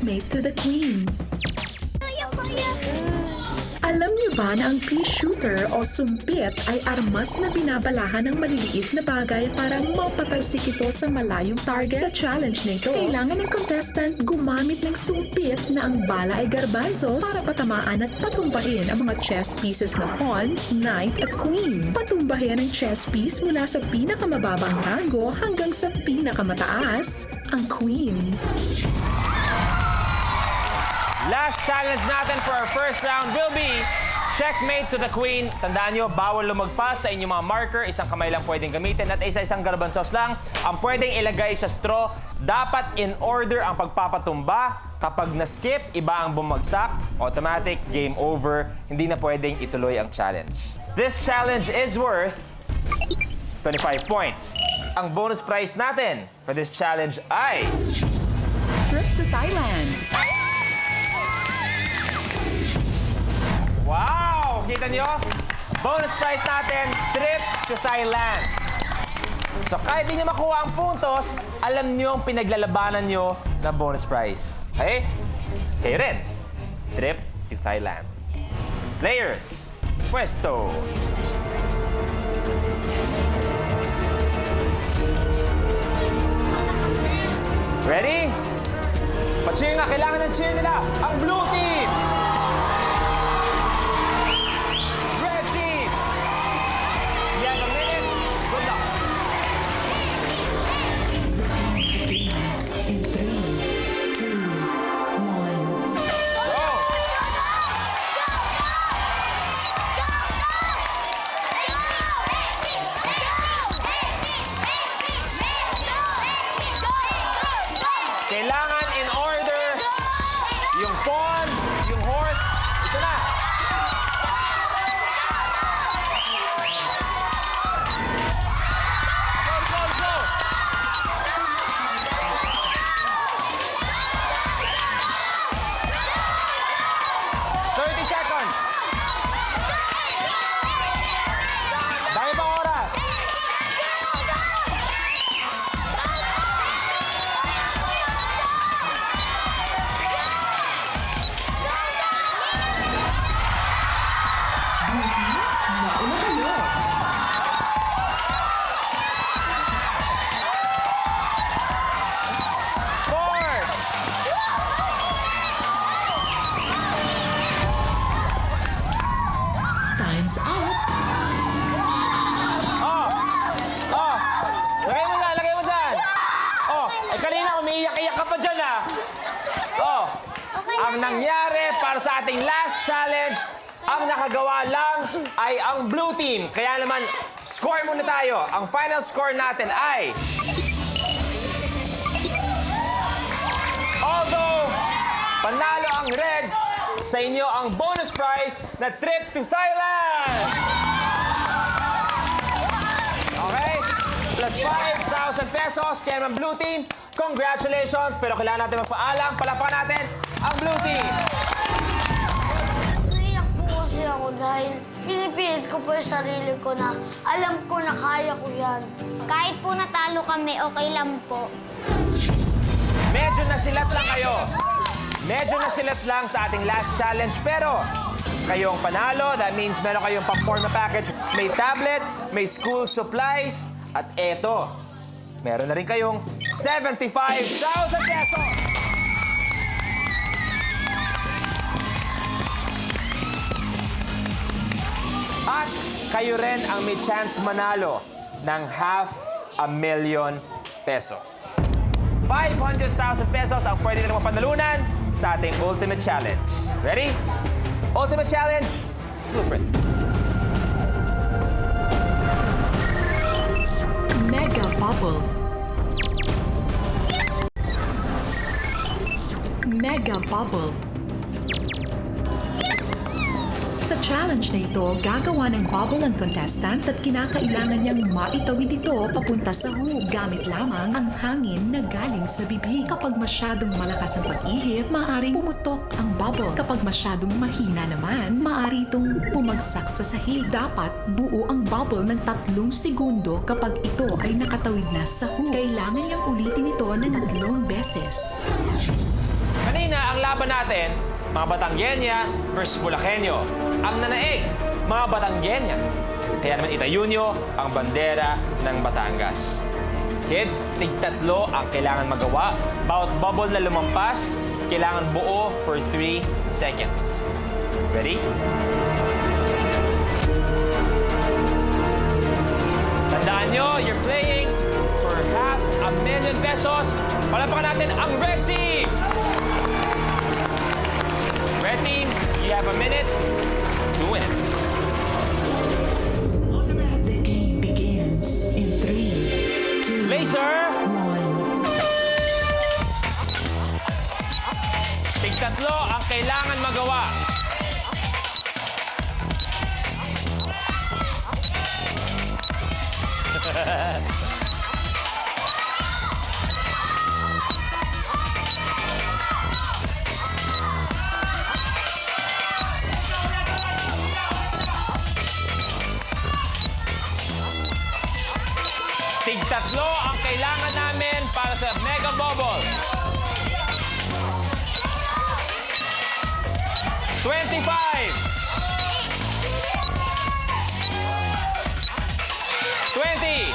checkmate to the queen. Alam niyo ba na ang pea shooter o sumpit ay armas na binabalahan ng maliliit na bagay para mapatalsik ito sa malayong target? Sa challenge na ito, kailangan ng contestant gumamit ng sumpit na ang bala ay garbanzos para patamaan at patumbahin ang mga chess pieces na pawn, knight at queen. Patumbahin ang chess piece mula sa pinakamababang rango hanggang sa pinakamataas, ang queen. Last challenge natin for our first round will be checkmate to the queen. Tandaan nyo, bawal lumagpas sa inyong mga marker. Isang kamay lang pwedeng gamitin at isa-isang garbanzos lang ang pwedeng ilagay sa straw. Dapat in order ang pagpapatumba. Kapag na-skip, iba ang bumagsak. Automatic, game over. Hindi na pwedeng ituloy ang challenge. This challenge is worth 25 points. Ang bonus prize natin for this challenge ay Trip to Thailand. wow! Kita nyo? Bonus prize natin, trip to Thailand. So kahit di nyo makuha ang puntos, alam nyo ang pinaglalabanan nyo na bonus prize. Okay? Kayo rin. Trip to Thailand. Players, pwesto. Ready? Pa-cheer nga, kailangan ng cheer nila. Ang blue team! Red team! You have a minute. Good luck. Begins in 3, 2, 1. Go! Kailangan in order yung pawn, yung horse, isa na. Go, go, go! Thirty seconds. Dahil pa oras. Mauna kayo. Four. Time's up. Oh! Oh! Lagay mo dyan, lagay mo dyan! Oh, ay kanina umiiyak-iyak ka pa dyan, ah! Oh, ang nangyari para sa ating last challenge, ang nakagawa lang ay ang blue team. Kaya naman, score muna tayo. Ang final score natin ay... Although, panalo ang red, sa inyo ang bonus prize na trip to Thailand! Okay? Plus 5,000 pesos kaya naman blue team. Congratulations! Pero kailangan natin magpaalam. Palapakan natin ang blue team. Naiyak po kasi ako dahil pinipilit ko po yung sarili ko na alam ko na kaya ko yan. Kahit po natalo kami, okay lang po. Medyo nasilat lang kayo. Medyo nasilat lang sa ating last challenge. Pero kayong panalo. That means meron kayong pang-forma package. May tablet, may school supplies. At eto, meron na rin kayong 75,000 pesos! At kayo rin ang may chance manalo ng 500,000 pesos. 500,000 pesos ang pwede nila mapanalunan sa ating Ultimate Challenge. Ready? Ultimate Challenge, Blueprint. Mega Bubble. Mega Bubble. Sa challenge na ito, gagawa ng bubble ang contestant at kinakailangan niyang maitawid ito papunta sa hug gamit lamang ang hangin na galing sa bibig. Kapag masyadong malakas ang pag-ihip, maaaring pumutok ang bubble. Kapag masyadong mahina naman, maaari itong bumagsak sa sahig. Dapat buo ang bubble ng 3 segundo kapag ito ay nakatawid na sa hug. Kailangan niyang ulitin ito ng 3 beses. Kanina, ang laban natin, mga Batangueña versus Bulakenyo. Ang nanaig, mga Batangueña. Kaya naman itayo nyo ang bandera ng Batangas. Kids, tig-tatlo ang kailangan magawa. Bawat bubble na lumampas, kailangan buo for 3 seconds. Ready? Tandaan nyo, you're playing for $500,000 pesos. Palapakan natin ang red team! Red team, you have a minute to win it. The game begins in 3, 2, Laser! 1. Tig-tatlo ang kailangan magawa. Tig-tatlo ang kailangan namin para sa Mega Bubble. 25. 20.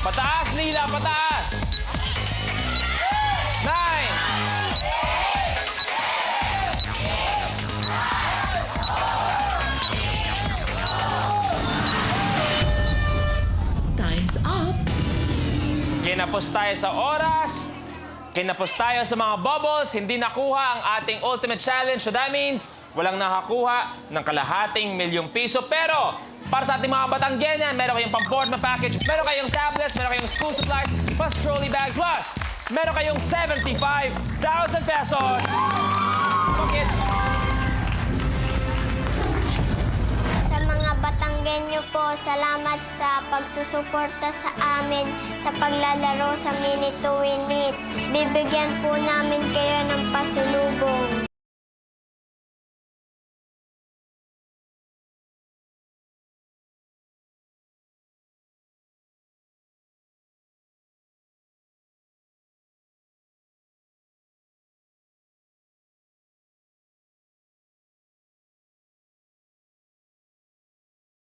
'Pataas, Nila, pataas. 9. Time's up. Kinapos tayo sa oras. Kinapos tayo sa mga bubbles. Hindi nakuha ang ating ultimate challenge. So that means walang nakakuha ng kalahating ₱1,000,000. Pero para sa ating mga Batangueña, meron kayong pang-board na package, meron kayong tablets, meron kayong school supplies, plus trolley bag, plus meron kayong ₱75,000 pesos. Come on, kids. Sa mga Batanggenyo po, salamat sa pagsusuporta sa amin sa paglalaro sa Minute to Win It. Bibigyan po namin kayo ng pasulubong.